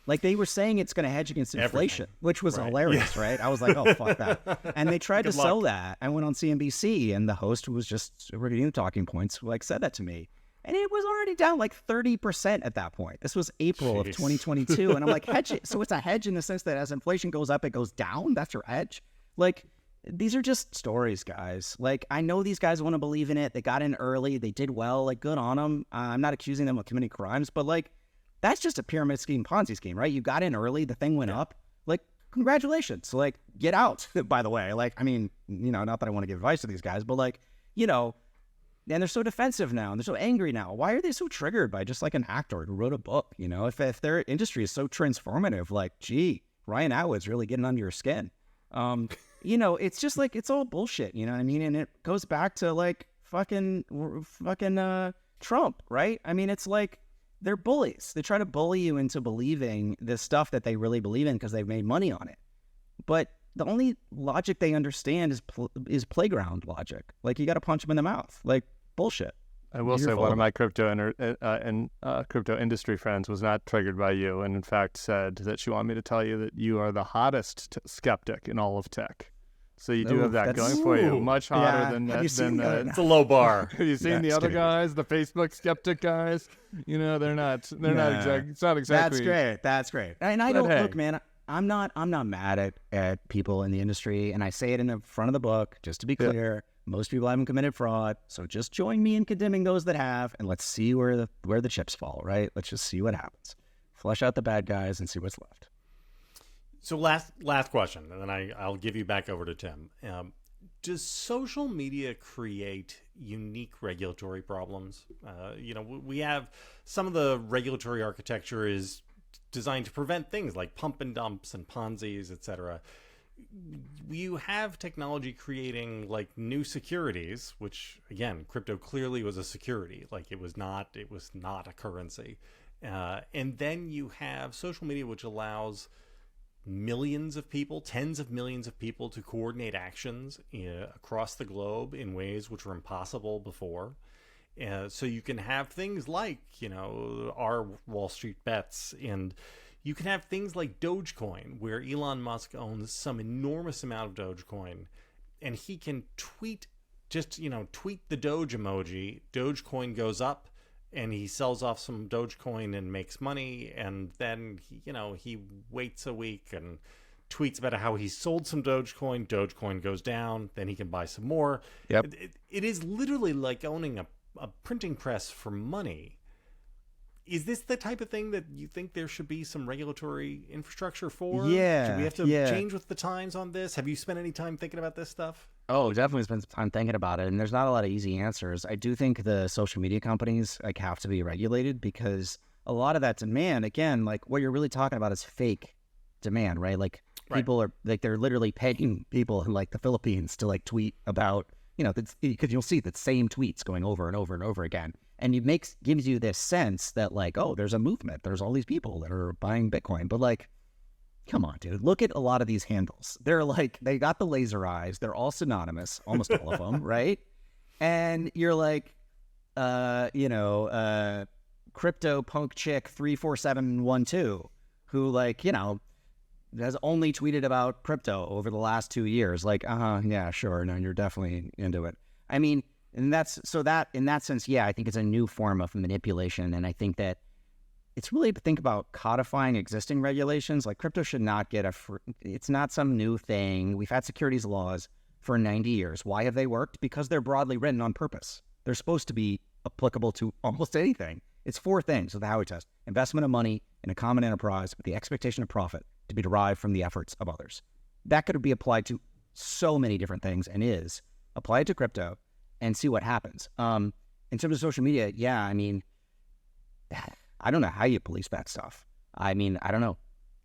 Like, they were saying it's going to hedge against inflation, which was hilarious, right? I was like, oh, fuck that. And they tried to sell that. I went on CNBC, and the host, who was just reading the talking points, like, said that to me. And it was already down like 30% at that point. This was April of 2022. And I'm like, hedge it. So it's a hedge in the sense that as inflation goes up, it goes down? That's your hedge? Like, these are just stories, guys. Like, I know these guys want to believe in it. They got in early. They did well. Like, good on them. I'm not accusing them of committing crimes, but, like, that's just a pyramid scheme, Ponzi scheme, right? You got in early. The thing went up. Like, congratulations. Like, get out, by the way. Like, I mean, not that I want to give advice to these guys, but, like, and they're so defensive now, and they're so angry now. Why are they so triggered by just, like, an actor who wrote a book? If their industry is so transformative, like, gee, Ryan Atwood's really getting under your skin. It's just like, it's all bullshit, you know what I mean? And it goes back to, like, fucking Trump, right? I mean, it's like, they're bullies. They try to bully you into believing this stuff that they really believe in because they've made money on it. But the only logic they understand is playground logic. Like, you got to punch them in the mouth. Like, bullshit. I will say one of my crypto industry friends was not triggered by you, and in fact said that she wanted me to tell you that you are the hottest skeptic in all of tech. So you do have that going for you. Much hotter than that. It's a low bar. Have you seen the other guys, the Facebook skeptic guys? They're not exactly. It's not exactly. That's great. And I don't look, man. I'm not mad at people in the industry, and I say it in the front of the book just to be clear. Yeah. Most people haven't committed fraud, so just join me in condemning those that have, and let's see where the chips fall. Right? Let's just see what happens. Flush out the bad guys and see what's left. So last question, and then I'll give you back over to Tim. Does social media create unique regulatory problems? We have some of the regulatory architecture is designed to prevent things like pump and dumps and Ponzi's, etc. You have technology creating like new securities, which again, crypto clearly was a security. Like, it was not a currency. And then you have social media, which allows millions of people, tens of millions of people, to coordinate actions across the globe in ways which were impossible before. So you can have things like, our Wall Street bets, and you can have things like Dogecoin, where Elon Musk owns some enormous amount of Dogecoin, and he can tweet the Doge emoji. Dogecoin goes up, and he sells off some Dogecoin and makes money, and then he waits a week and tweets about how he sold some Dogecoin. Dogecoin goes down, then he can buy some more. Yep. It is literally like owning a printing press for money. Is this the type of thing that you think there should be some regulatory infrastructure for? Yeah. Should we have to change with the times on this? Have you spent any time thinking about this stuff? Oh, definitely spent some time thinking about it, and there's not a lot of easy answers. I do think the social media companies have to be regulated, because a lot of that demand, again, like, what you're really talking about is fake demand, right? Like, people are like, they're literally paying people in like the Philippines to like tweet about, because you'll see the same tweets going over and over and over again, and it gives you this sense that like, oh, there's a movement, there's all these people that are buying Bitcoin, but like, come on, dude. Look at a lot of these handles. They're like, they got the laser eyes. They're all synonymous, almost all of them, right? And you're like, crypto punk chick 34712, who like, has only tweeted about crypto over the last 2 years. Like, yeah, sure. No, you're definitely into it. I mean, and in that sense, yeah, I think it's a new form of manipulation. And I think that it's really to think about codifying existing regulations. Like, crypto should not get it's not some new thing. We've had securities laws for 90 years. Why have they worked? Because they're broadly written on purpose. They're supposed to be applicable to almost anything. It's 4 things of the Howey test: investment of money in a common enterprise with the expectation of profit to be derived from the efforts of others. That could be applied to so many different things and is apply it to crypto and see what happens. In terms of social media, yeah, I mean, I don't know how you police that stuff. I mean, I don't know.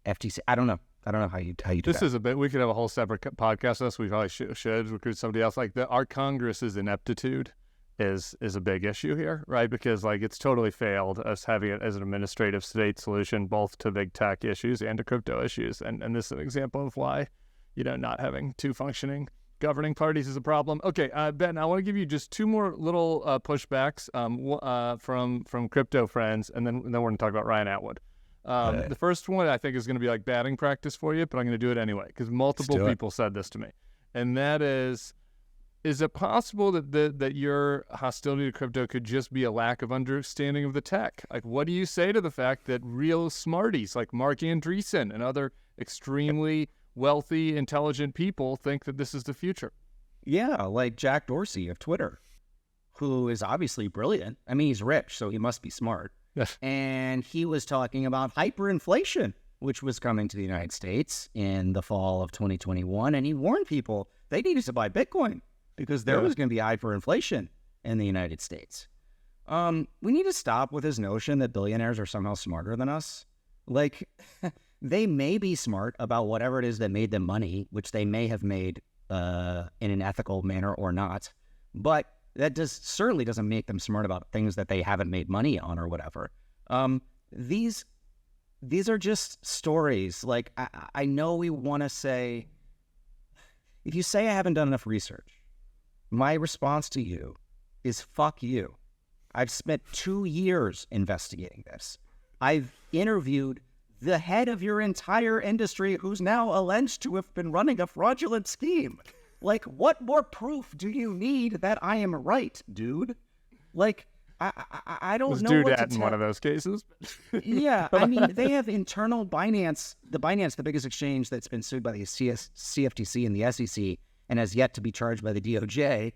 FTC, I don't know how you do this that. Is a bit, we could have a whole separate podcast on this. We probably should recruit somebody else. Like our Congress's ineptitude is a big issue here, right? Because like it's totally failed us having it as an administrative state solution, both to big tech issues and to crypto issues. And this is an example of why, not having two functioning governing parties is a problem. Okay, Ben, I want to give you just two more little pushbacks from crypto friends, and then we're going to talk about Ryan Atwood. The first one I think is going to be like batting practice for you, but I'm going to do it anyway because multiple people said this to me, and that is it possible that your hostility to crypto could just be a lack of understanding of the tech? Like, what do you say to the fact that real smarties like Mark Andreessen and other extremely wealthy, intelligent people think that this is the future? Yeah, like Jack Dorsey of Twitter, who is obviously brilliant. I mean, he's rich, so he must be smart. Yes. And he was talking about hyperinflation, which was coming to the United States in the fall of 2021. And he warned people they needed to buy Bitcoin because there was going to be hyperinflation in the United States. We need to stop with his notion that billionaires are somehow smarter than us. Like, they may be smart about whatever it is that made them money, which they may have made in an ethical manner or not. But that certainly doesn't make them smart about things that they haven't made money on or whatever. These are just stories. Like, I know we want to say, if you say I haven't done enough research, my response to you is fuck you. I've spent 2 years investigating this. I've interviewed the head of your entire industry who's now alleged to have been running a fraudulent scheme. Like, what more proof do you need that I am right, dude? Like, I don't know what to tell. In one of those cases. Yeah, I mean, they have internal Binance, the biggest exchange that's been sued by the CFTC and the SEC and has yet to be charged by the DOJ.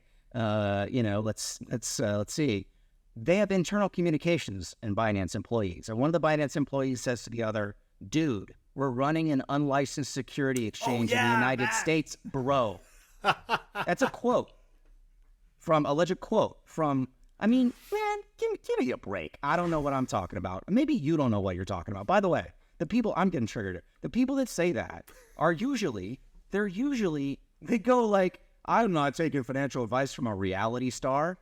Let's see. They have internal communications and Binance employees. And one of the Binance employees says to the other, dude, we're running an unlicensed security exchange in the United States, bro. That's a alleged quote from, I mean, man, give me a break. I don't know what I'm talking about. Maybe you don't know what you're talking about. By the way, I'm getting triggered. The people that say that are usually, they go like, I'm not taking financial advice from a reality star.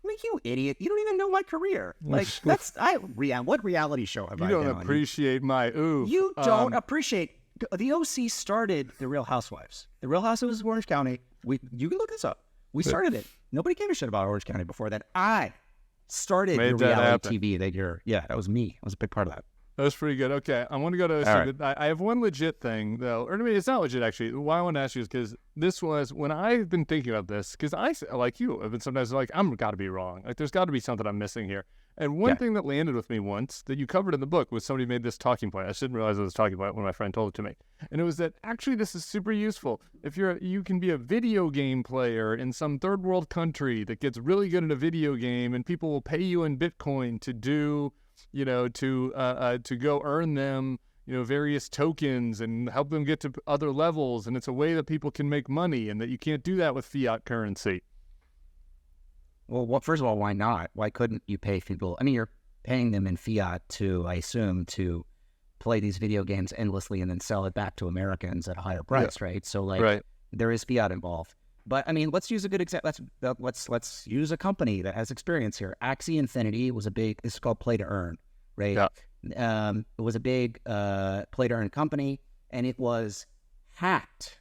I mean, you idiot. You don't even know my career. Like, what reality show have I been on? You don't appreciate my ooh. You don't appreciate. The OC started The Real Housewives. The Real Housewives of Orange County. You can look this up. We started it. Nobody gave a shit about Orange County before that. I started the reality TV that year. Yeah, that was me. I was a big part of that. That was pretty good. Okay, I want to go to OC. Right. I have one legit thing, though. Or I mean, it's not legit, actually. Why I want to ask you is because this was, when I've been thinking about this, because I, like you, have been sometimes like, I'm got to be wrong. Like, there's got to be something I'm missing here. And one thing that landed with me once that you covered in the book was somebody made this talking point. I just didn't realize it was a talking point when my friend told it to me. And it was that actually this is super useful. If you can be a video game player in some third world country that gets really good at a video game and people will pay you in Bitcoin to do, to go earn them, various tokens and help them get to other levels. And it's a way that people can make money and that you can't do that with fiat currency. Well, first of all, why not? Why couldn't you pay people? I mean, you're paying them in fiat I assume, to play these video games endlessly and then sell it back to Americans at a higher price, right? So, there is fiat involved. But, I mean, let's use a good example. Let's use a company that has experience here. Axie Infinity was it's called Play to Earn, right? Yeah. It was a big Play to Earn company, and it was hacked.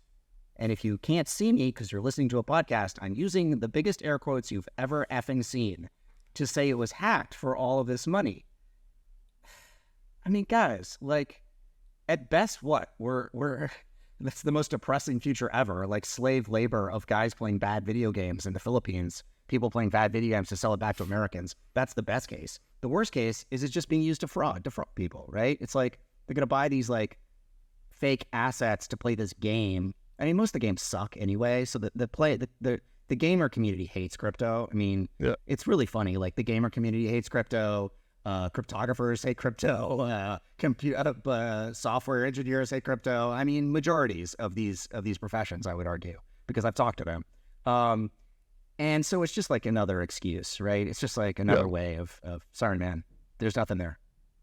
And if you can't see me because you're listening to a podcast, I'm using the biggest air quotes you've ever effing seen to say it was hacked for all of this money. I mean, guys, like, at best, we're that's the most depressing future ever. Like, slave labor of guys playing bad video games in the Philippines, people playing bad video games to sell it back to Americans. That's the best case. The worst case is it's just being used to fraud people, right? It's like they're going to buy these, like, fake assets to play this game. I mean, most of the games suck anyway, so the gamer community hates crypto. I mean, It's really funny. Like, the gamer community hates crypto. Cryptographers hate crypto. Software engineers hate crypto. I mean, majorities of these professions, I would argue, because I've talked to them. And so it's just like another excuse, right? It's just like another way of sorry, man, there's nothing there.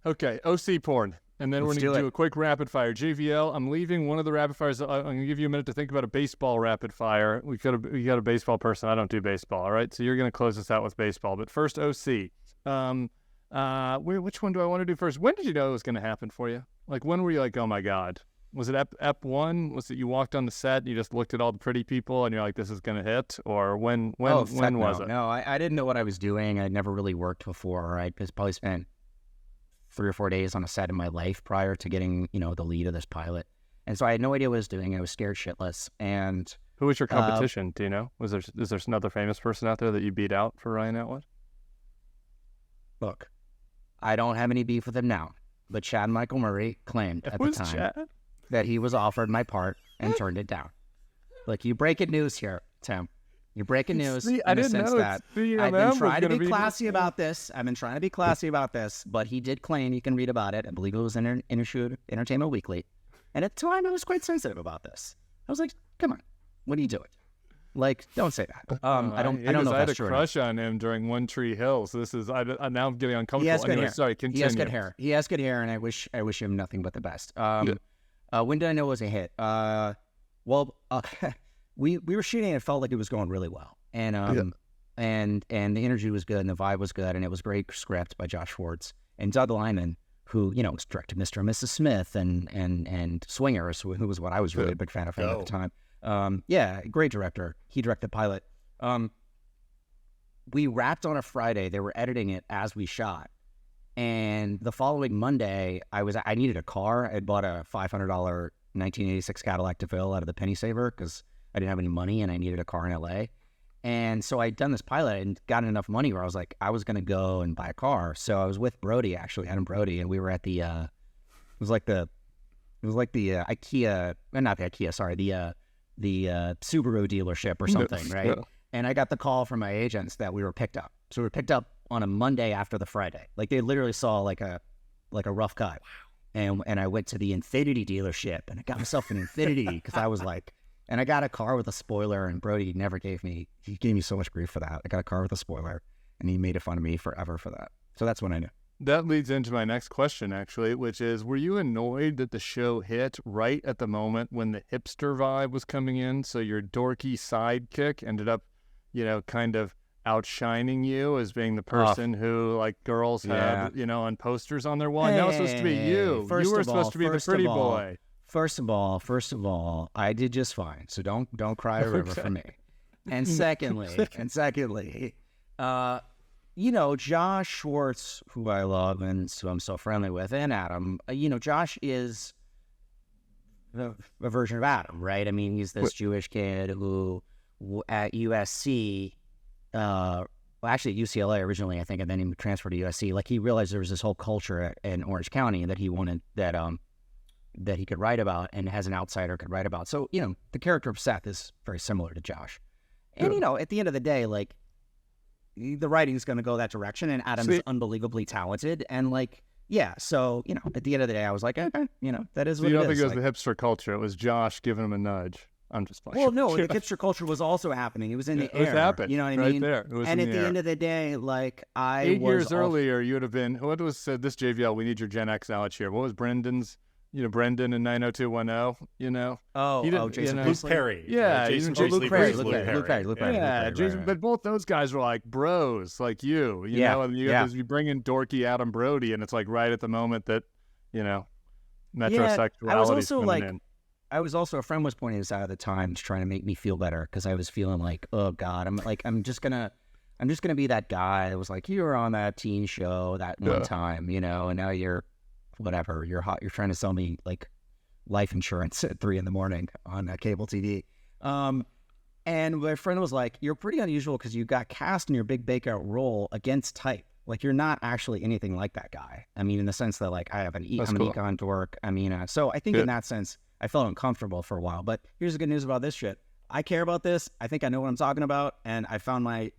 Okay, OC porn. And then we're going to do a quick rapid fire. JVL, I'm leaving one of the rapid fires. I'm going to give you a minute to think about a baseball rapid fire. We got a baseball person. I don't do baseball, all right? So you're going to close us out with baseball. But first, OC. Which one do I want to do first? When did you know it was going to happen for you? Like, when were you like, oh, my God? Was it Ep 1? Was it you walked on the set and you just looked at all the pretty people and you're like, this is going to hit? Or when was it? No, I didn't know what I was doing. I'd never really worked before. I probably spent 3 or 4 days on a set in my life prior to getting, the lead of this pilot. And so I had no idea what I was doing. I was scared shitless. And who was your competition? Do you know? Is there another famous person out there that you beat out for Ryan Atwood? Look, I don't have any beef with him now, but Chad Michael Murray claimed at the time that he was offered my part and turned it down. Look, you breaking news here, Tim. You're breaking news. See, I didn't know that. I've been trying to be classy about this. But he did claim, you can read about it. I believe it was in Entertainment Weekly. And at the time, I was quite sensitive about this. I was like, come on, what are you doing? Like, don't say that. I don't know if that's true. I had a crush on him during One Tree Hill. So this is, now I'm getting uncomfortable. He has good hair. Sorry, continue. He has good hair, and I wish him nothing but the best. When did I know it was a hit? We were shooting and it felt like it was going really well. And and the energy was good and the vibe was good and it was great script by Josh Schwartz and Doug Lyman, who, directed Mr. and Mrs. Smith and Swingers, who was what I was really a big fan of him at the time. Great director. He directed the pilot. We wrapped on a Friday. They were editing it as we shot. And the following Monday, I needed a car. I had bought a $500 1986 Cadillac DeVille out of the Penny Saver because I didn't have any money and I needed a car in LA. And so I'd done this pilot and gotten enough money where I was like, I was going to go and buy a car. So I was with Brody, actually, Adam Brody, and we were at the IKEA, not the IKEA, sorry, the Subaru dealership or something, right? Yeah. And I got the call from my agents that we were picked up. So we were picked up on a Monday after the Friday. Like they literally saw like a rough cut. Wow. And I went to the Infiniti dealership and I got myself an Infiniti because I was like, and I got a car with a spoiler, and Brody gave me so much grief for that. I got a car with a spoiler, and he made fun of me forever for that. So that's when I knew. That leads into my next question, actually, which is, were you annoyed that the show hit right at the moment when the hipster vibe was coming in? So your dorky sidekick ended up, kind of outshining you as being the person who, like, girls have, on posters on their wall. Now it's supposed to be you. You were supposed to be the pretty boy. First of all, I did just fine. So don't cry a river for me. And secondly, Josh Schwartz, who I love and who I'm so friendly with, and Adam, Josh is a version of Adam, right? I mean, he's this Jewish kid who at USC, actually at UCLA originally, I think, and then he transferred to USC. Like, he realized there was this whole culture in Orange County that he wanted that he could write about and as an outsider could write about. So, the character of Seth is very similar to Josh. And, at the end of the day, like, the writing's going to go that direction, and Adam's unbelievably talented. And, so, at the end of the day, I was like, okay, that is what it is. So you don't think it was the hipster culture. It was Josh giving him a nudge. I'm just playing. Well, no, the hipster culture was also happening. It was in the air. It happened. You know what I mean? There. It was and in at the end of the day, like, 8 years earlier, you would have been, what was this JVL, we need your Gen X knowledge here. What was Brendan's? Brendan in 90210, Jason Luke Perry. Yeah, Jason Luke Perry. Yeah, Jason, but both those guys were like bros, like you know, and you bring in dorky Adam Brody, and it's like right at the moment that, metrosexuality is coming in. I was also, a friend was pointing this out at the time, trying to make me feel better, because I was feeling like, oh God, I'm just gonna be that guy that was like, you were on that teen show that one time, and now you're whatever, you're hot, you're trying to sell me like life insurance at 3 a.m. on cable TV. And my friend was like, you're pretty unusual because you got cast in your big breakout role against type. Like, you're not actually anything like that guy. I mean, in the sense that, like, I'm an econ dork. I mean, so I think in that sense, I felt uncomfortable for a while. But here's the good news about this shit. I care about this. I think I know what I'm talking about. And I found my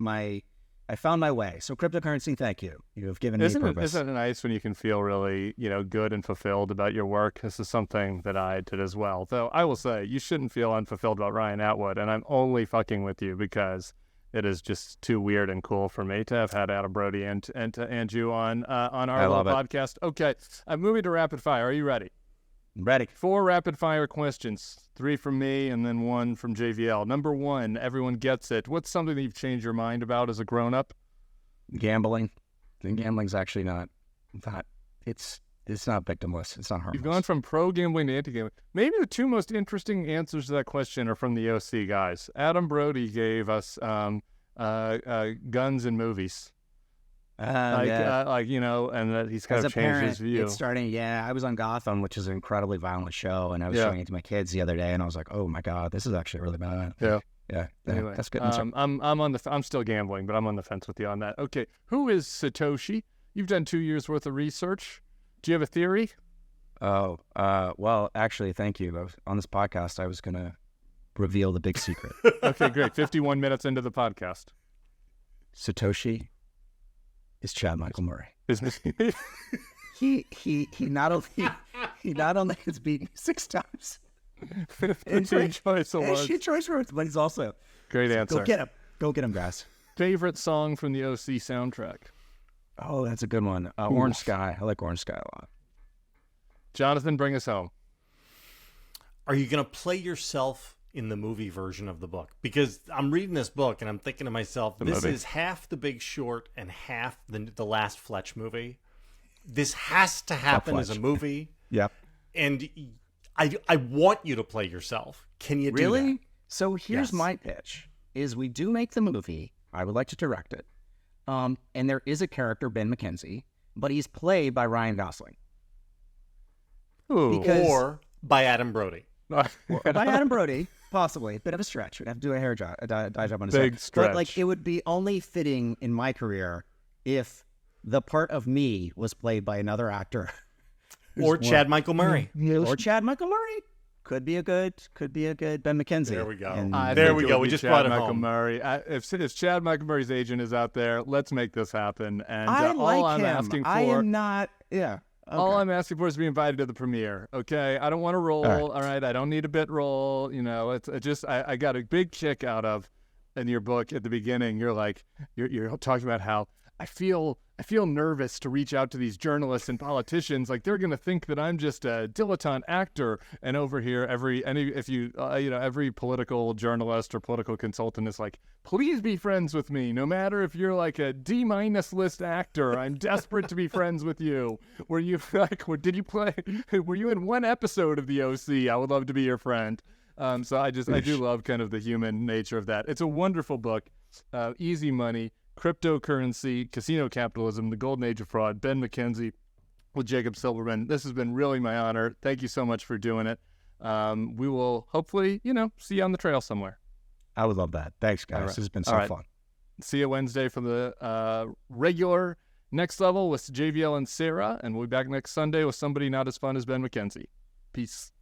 I found my way. So cryptocurrency, thank you. You have given me purpose. Isn't it nice when you can feel really, good and fulfilled about your work? This is something that I did as well. Though I will say, you shouldn't feel unfulfilled about Ryan Atwood, and I'm only fucking with you because it is just too weird and cool for me to have had Adam Brody and you on our little podcast. Okay, I'm moving to rapid fire. Are you ready? Ready. 4 rapid fire questions. 3 from me and then 1 from JVL. Number 1, everyone gets it. What's something that you've changed your mind about as a grown-up? Gambling. And gambling's actually not it's not victimless. It's not harmless. You've gone from pro-gambling to anti-gambling. Maybe the 2 most interesting answers to that question are from the OC guys. Adam Brody gave us guns and movies. And that he's kind of changed his view. It's starting. Yeah, I was on Gotham, which is an incredibly violent show, and I was showing it to my kids the other day, and I was like, "Oh my god, this is actually really bad." Yeah. Anyway, that's good. I'm still gambling, but I'm on the fence with you on that. Okay, who is Satoshi? You've done 2 years worth of research. Do you have a theory? Well, actually, thank you. On this podcast, I was gonna reveal the big secret. Okay, great. 51 minutes into the podcast. Satoshi is Chad Michael Murray. He not only has beaten me 6 times. Choice awards. Choice awards, but he's also great answer. Go get him, guys. Favorite song from the OC soundtrack? Oh, that's a good one. Orange Sky. I like Orange Sky a lot. Jonathan, bring us home. Are you going to play yourself in the movie version of the book? Because I'm reading this book and I'm thinking to myself, this is half The Big Short and half the last Fletch movie. This has to happen as a movie. Yep. And I want you to play yourself. Can you do really? that? So here's my pitch: is we do make the movie. I would like to direct it. And there is a character, Ben McKenzie, but he's played by Ryan Gosling. Ooh. Or by Adam Brody. Or by Adam Brody, possibly. A bit of a stretch. We'd have to do a hair job, a dye job on his big head. stretch. But it would be only fitting in my career if the part of me was played by another actor. Or Chad Michael Murray. Or Chad Michael Murray. Could be a good Ben McKenzie. There we go. There we go. We just brought it Michael home. Murray. If Chad Michael Murray's agent is out there, let's make this happen. And I like all I'm him. asking for, I am not. Yeah. Okay. All I'm asking for is to be invited to the premiere. Okay, I don't want to roll. All right, I don't need a bit roll. It's just I got a big kick out of in your book at the beginning. You're like you're talking about how I feel nervous to reach out to these journalists and politicians. Like they're going to think that I'm just a dilettante actor. And over here, every political journalist or political consultant is like, please be friends with me. No matter if you're like a D- list actor, I'm desperate to be friends with you. Were you were you in one episode of the OC? I would love to be your friend. So I do love kind of the human nature of that. It's a wonderful book. Easy money. Cryptocurrency, casino capitalism, the golden age of fraud, Ben McKenzie with Jacob Silverman. This has been really my honor. Thank you so much for doing it. We will hopefully, see you on the trail somewhere. I would love that. Thanks, guys. This has been so fun. See you Wednesday for the regular Next Level with JVL and Sarah, and we'll be back next Sunday with somebody not as fun as Ben McKenzie. Peace.